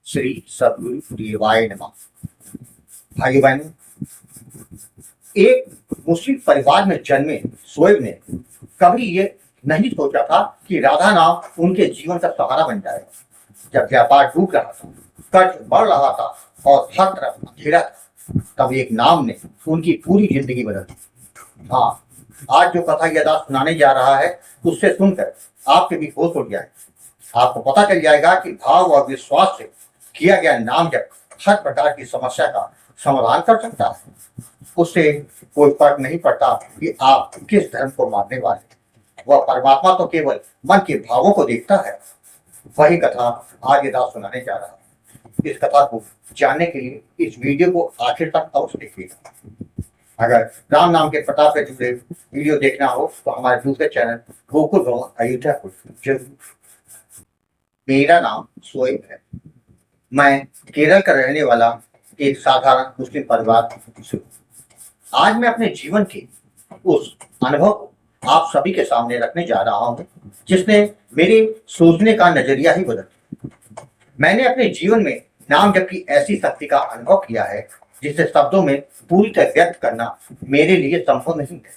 श्री सद्गुरु देवाय नमः। भाई बहनों, एक मुस्लिम परिवार में जन्मे शोएब ने कभी ये नहीं सोचा था कि राधा नाम उनके जीवन का सहारा बन जाएगा। जब व्यापार डूब रहा था, कर्ज बढ़ रहा था और हर तरफ अंधेरा था, तब एक नाम ने उनकी पूरी जिंदगी बदल दी। हाँ, आज जो कथा यदा सुनाने जा रहा है, उससे सुनकर आपके भी होश उड़ जाए। आपको पता चल जाएगा कि भाव और विश्वास से किया गया नाम जब हर प्रकार की समस्या का समाधान कर सकता है। उससे कोई फर्क नहीं पड़ता कि आप किस धर्म को मानने वाले। वह परमात्मा तो केवल मन के भावों को देखता है। वही कथा आज यदा सुनाने जा रहा है। इस कथा को जानने के लिए इस वीडियो को आखिर तक अवश्य देखिएगा। अगर राम नाम के प्रताप से जुड़े वीडियो देखना हो तो हमारे दूसरे चैनल गोकुल भवन अयोध्या को जरूर। मेरा नाम शोएब है। मैं केरल का रहने वाला एक साधारण मुस्लिम परिवार से हूँ। आज मैं अपने जीवन के उस अनुभव को आप सभी के सामने रखने जा रहा हूँ जिसने मेरे सोचने का नजरिया ही बदल दिया। मैंने अपने जीवन में नाम जप की ऐसी शक्ति का अनुभव किया है जिसे शब्दों में पूरी तरह व्यक्त करना मेरे लिए संभव नहीं है।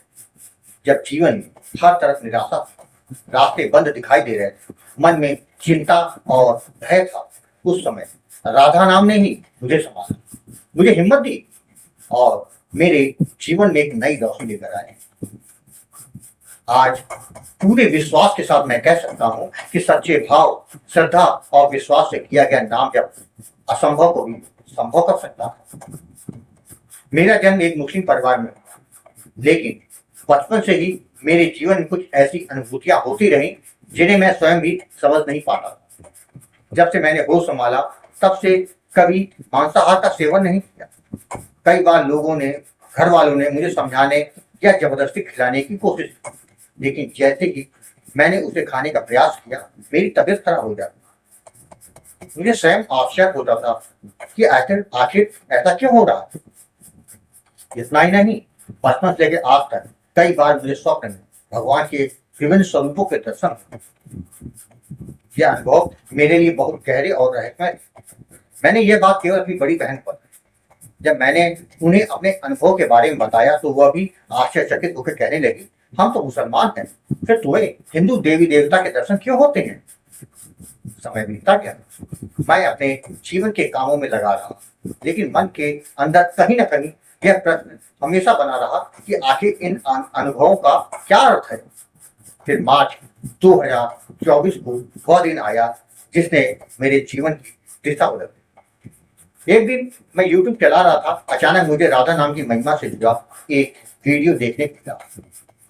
जब जीवन में हर तरफ निराशा, रास्ते बंद दिखाई दे रहे थे, मन में चिंता और भय था, उस समय राधा नाम ने ही मुझे संभाला, मुझे हिम्मत दी और मेरे जीवन में एक नई रोशनी लेकर आए। आज पूरे विश्वास के साथ मैं कह सकता हूँ कि सच्चे भाव, श्रद्धा और विश्वास से किया गया नाम जब असंभव को भी संभव कर सकता है। मेरा जन्म एक मुस्लिम परिवार में, लेकिन बचपन से ही मेरे जीवन में कुछ ऐसी अनुभूतियां होती रही जिन्हें मैं स्वयं भी समझ नहीं पाता। जब से मैंने होश संभाला तब से कभी मांसाहार का सेवन नहीं किया। कई बार लोगों ने, घर वालों ने मुझे समझाने या जबरदस्ती खिलाने की कोशिश की, लेकिन जैसे ही मैंने उसे खाने का प्रयास किया, मेरी तबीयत खराब हो जाती। मुझे स्वयं आश्चर्य होता था कि आखिर ऐसा क्यों हो रहा है। इतना ही नहीं, बचपन से लेकर आज तक कई बार मुझे स्वप्न में भगवान के विभिन्न स्वरूपों के दर्शन हुए। यह अनुभव मेरे लिए बहुत गहरे और रहस्यमय थे। मैंने यह बात केवल अपनी बड़ी बहन पर, जब मैंने उन्हें अपने अनुभव के बारे में बताया तो वह भी आश्चर्यचकित होकर कहने लगी, हम तो मुसलमान हैं, फिर तुम्हें हिंदू देवी देवता के दर्शन क्यों होते हैं। समय बीतता गया, मैं अपने जीवन के कामों में लगा रहा, लेकिन मन के अंदर कहीं ना कहीं यह प्रश्न हमेशा बना रहा कि आखिर इन अनुभवों का क्या अर्थ है। फिर मार्च 2024 को वह दिन आया जिसने मेरे जीवन की दिशा बदल दी। एक दिन मैं यूट्यूब चला रहा था, अचानक मुझे राधा नाम की महिमा से जुड़ा एक वीडियो देखने को मिला।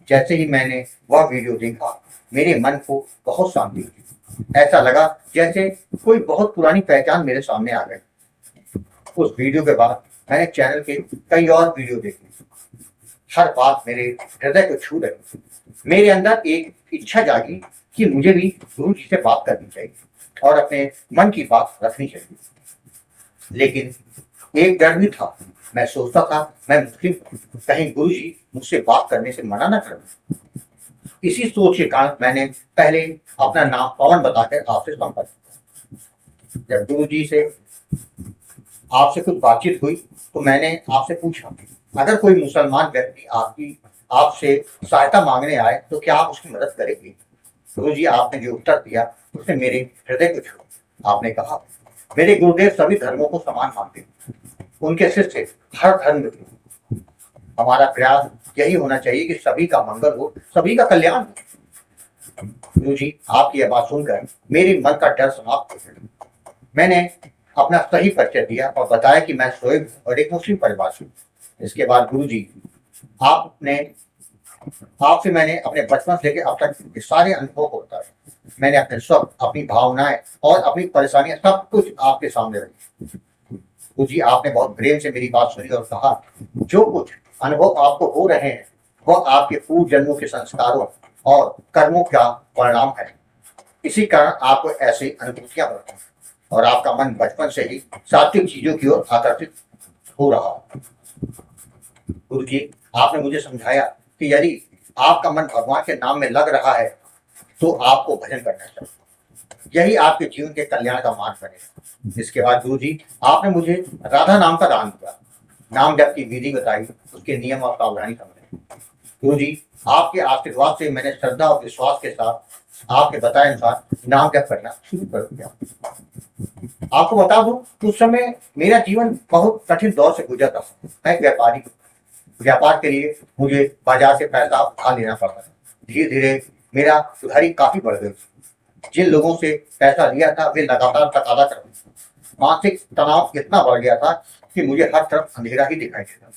जैसे ही मैंने वह वीडियो देखा, मेरे मन को बहुत शांति हुई। ऐसा लगा जैसे कोई बहुत पुरानी पहचान मेरे सामने आ गई। उस वीडियो के बाद मैंने चैनल के कई और वीडियो देखे। हर बात मेरे हृदय को छू रही। मेरे अंदर एक इच्छा जागी कि मुझे भी गुरु जी से बात करनी चाहिए और अपने मन की बात रखनी चाहिए। लेकिन एक डर भी था। मैं सोचता था मैं मुस्लिम हूं, कहीं गुरु जी मुझसे बात करने से मना न कर। इसी सोच के कारण मैंने पहले अपना नाम पवन बताकर आपसे संपर्क किया। जब गुरु जी से आपसे कुछ बातचीत हुई तो मैंने आपसे पूछा, अगर कोई मुसलमान व्यक्ति आपसे सहायता मांगने आए तो क्या आप उसकी मदद करेंगे। गुरु जी आपने जो उत्तर दिया उसने मेरे हृदय को छुआ। आपने कहा, मेरे गुरुदेव सभी धर्मों को समान मानते हैं, उनके शिष्य हर धर्म में। हमारा प्रयास यही होना चाहिए कि सभी का मंगल हो, सभी का कल्याण हो। गुरु जी आपकी यह बात सुनकर मेरे मन का डर समाप्त हो गया। मैंने अपना सही परिचय दिया और बताया कि मैं शोएब और एक मुस्लिम परिवार से हूँ। इसके बाद गुरु जी आपसे मैंने अपने बचपन से लेकर अब तक के सारे अनुभव को बताया। मैंने अपने स्वप्न, अपनी भावनाएं और अपनी परेशानियां सब कुछ आपके सामने रखी। गुरु जी आपने बहुत प्रेम से मेरी बात सुनी और कहा, जो कुछ अनुभव आपको हो रहे हैं वह आपके पूर्व जन्मों के संस्कारों और कर्मों का परिणाम है। इसी कारण आपको ऐसी अनुभूतियां होती हैं और आपका मन बचपन से ही सात्विक चीजों की ओर आकर्षित हो रहा है। गुरु जी आपने मुझे समझाया कि यदि आपका मन भगवान के नाम में लग रहा है तो आपको भजन करना चाहिए। यही आपके जीवन के कल्याण का मार्ग बनेगा। इसके बाद गुरु जी आपने मुझे राधा नाम का दान दिया, नाम जप की विधि बताई, उसके नियम और सावधानी समझाई। गुरु जी आपके आशीर्वाद से मैंने श्रद्धा और विश्वास के साथ आपके बताए अनुसार नाम जप करना शुरू कर दिया। आपको बता दूं उस समय मेरा जीवन बहुत कठिन दौर से गुजर रहा। मैं एक व्यापारी, व्यापार के लिए मुझे बाजार से पैसा उठा लेना पड़ता था। धीरे धीरे मेरा उधारी काफी बढ़ गई। जिन लोगों से पैसा लिया था वे लगातार तकादा कर रहे थे। मानसिक तनाव इतना बढ़ गया था कि मुझे हर तरफ अंधेरा ही दिखाई देता।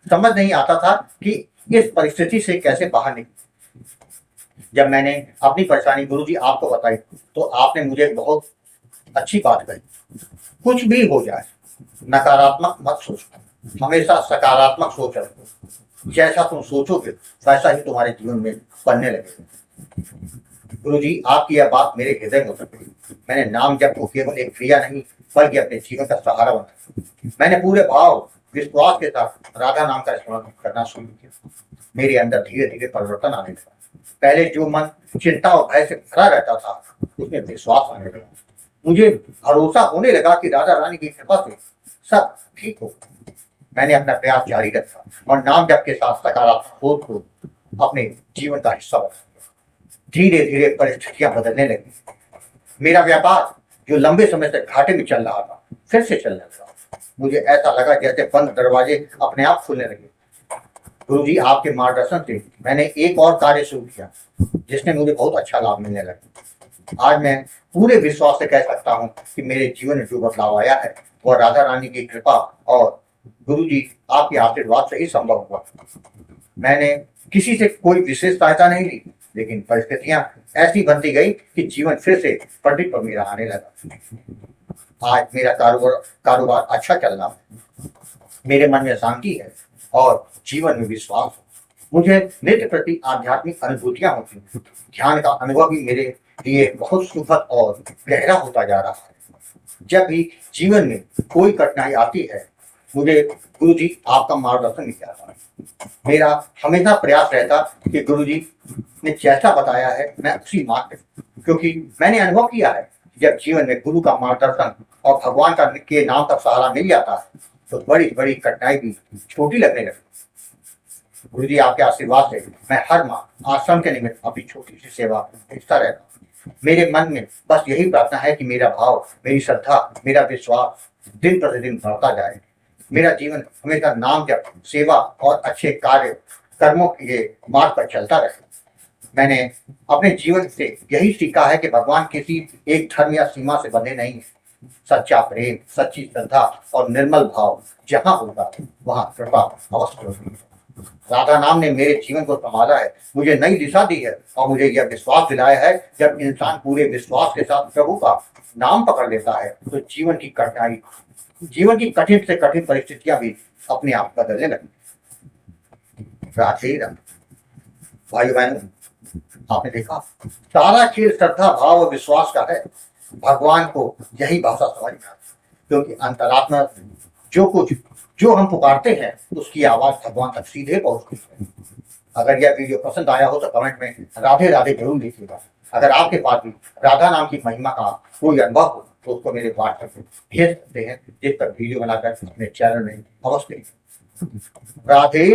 समझ नहीं आता था कि इस परिस्थिति से कैसे बाहर निकले। जब मैंने अपनी परेशानी गुरु जी आपको बताई तो आपने मुझे बहुत अच्छी बात कही, कुछ भी हो जाए नकारात्मक मत सोचो, हमेशा सकारात्मक सोच रखो। जैसा तुम सोचोगे वैसा ही तुम्हारे जीवन में बनने लगेगा। गुरुजी आपकी यह बात मेरे हृदय में उतर गई। मैंने नाम जप को केवल एक क्रिया नहीं बल्कि अपने जीवन का सहारा बनाया। मैंने पूरे भाव विश्वास के साथ राधा नाम का स्मरण करना शुरू किया। मेरे अंदर धीरे धीरे परिवर्तन आने लगा। पहले जो मन चिंता और भय से भरा रहता था उसमें विश्वास आने लगा। मुझे भरोसा होने लगा कि राधा रानी की कृपा से सब ठीक हो। मैंने अपना प्रयास जारी रखा और नाम जप के साथ सकारात्मक सोच को अपने जीवन का हिस्सा बना। धीरे धीरे परिस्थितियां बदलने लगी। मेरा व्यापार जो लंबे समय से घाटे में चल रहा था फिर से चलने लगा। मुझे ऐसा लगा जैसे बंद दरवाजे अपने आप खुलने लगे। गुरुजी आपके मार्गदर्शन से मैंने एक और कार्य शुरू किया जिसने मुझे बहुत अच्छा लाभ मिलने लगा। आज मैं पूरे विश्वास से कह सकता हूँ कि मेरे जीवन में जो बदलाव आया है वह राधा रानी की कृपा और गुरुजी आपके आशीर्वाद से ही संभव हुआ। मैंने किसी से कोई विशेष सहायता नहीं ली, लेकिन परिस्थितियां ऐसी बनती गई कि जीवन फिर से पटरी पर मेरा आने लगा। आज मेरा कारोबार अच्छा चल रहा है। मेरे मन में शांति है और जीवन में विश्वास है। मुझे नित्य प्रति आध्यात्मिक अनुभूतियां होती हैं। ध्यान का अनुभव भी मेरे लिए बहुत सुखद और गहरा होता जा रहा है। जब भी जीवन में कोई कठिनाई आती है मुझे गुरुजी आपका मार्गदर्शन मिल जाता है। मेरा हमेशा प्रयास रहता कि गुरुजी ने जैसा बताया है मैं उसी मार्ग पे, क्योंकि मैंने अनुभव किया है जब जीवन में गुरु का मार्गदर्शन और भगवान का के नाम का सहारा मिल जाता है तो बड़ी बड़ी कठिनाई भी छोटी लगने लगती। गुरु जी आपके आशीर्वाद से मैं हर माह आश्रम के निमित्त अपनी छोटी सी सेवा भेजता रहता हूँ। मेरे मन में बस यही प्रार्थना है कि मेरा भाव, मेरी श्रद्धा, मेरा विश्वास दिन प्रतिदिन बढ़ता जाए। मेरा जीवन हमेशा नाम जप, सेवा और अच्छे कार्य कर्मों के मार्ग पर चलता रहे। मैंने अपने जीवन से यही सीखा है कि भगवान किसी एक धर्म या सीमा से बंधे नहीं है। सच्चा प्रेम, सच्ची श्रद्धा और निर्मल भाव जहाँ होगा वहाँ कृपा अवश्य होगी। राधा नाम ने मेरे जीवन को संभाला है, मुझे नई दिशा दी है और मुझे यह विश्वास दिलाया है जब इंसान पूरे विश्वास के साथ प्रभु का नाम पकड़ लेता है तो जीवन की कठिन से कठिन परिस्थितियां भी अपने आप बदलने लगती। राधे राधे। भाई बहनों, आपने देखा सारा खेल श्रद्धा, भाव और विश्वास का है। भगवान को यही भाषा समझना, क्योंकि अंतरात्मा जो हम पुकारते हैं उसकी आवाज भगवान तक सीधे पहुंचती है। अगर यह वीडियो पसंद आया हो तो कमेंट में राधे राधे जरूर लिखिएगा। अगर आपके पास भी राधा नाम की महिमा का कोई अनुभव हो तो उसको मेरे व्हाट्सएप पे भेज सकते हैं, जिस पर वीडियो बनाकर अपने चैनल में अवश्य राधे।